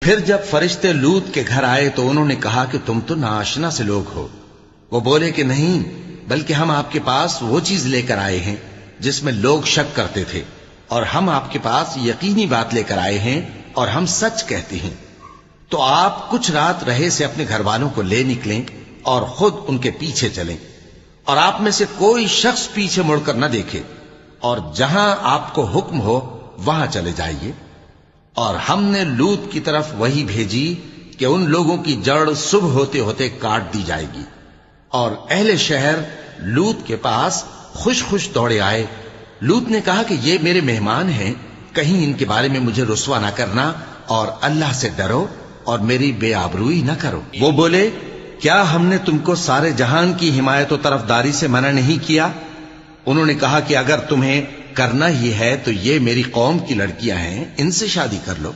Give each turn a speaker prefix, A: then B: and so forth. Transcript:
A: फिर जब फरिश्ते लूत के घर आए तो उन्होंने कहा कि तुम तो नाआशना से लोग हो। वो बोले कि नहीं, बल्कि हम आपके पास वो चीज लेकर आए हैं जिसमें लोग शक करते थे, और हम आपके पास यकीनी बात लेकर आए हैं और हम सच कहते हैं। तो आप कुछ रात रहे से अपने घर वालों को ले निकलें और खुद उनके पीछे चलें, और आप में से कोई शख्स पीछे मुड़कर न देखे, और जहां आपको हुक्म हो वहां चले जाइए। और हमने लूत की तरफ वही भेजी कि उन लोगों की जड़ सुबह होते होते काट दी जाएगी। और अहले शहर लूत के पास खुश खुश दौड़े आए। लूत ने कहा कि ये मेरे मेहमान हैं, कहीं इनके बारे में मुझे रुस्वा ना करना, और अल्लाह से डरो और मेरी बेआबरूई न करो। वो बोले, क्या हमने तुमको सारे जहान की हिमायत और तरफदारी से मना नहीं किया? उन्होंने कहा कि अगर तुम्हें करना ही है तो ये मेरी कौम की लड़कियां हैं, इनसे शादी कर लो।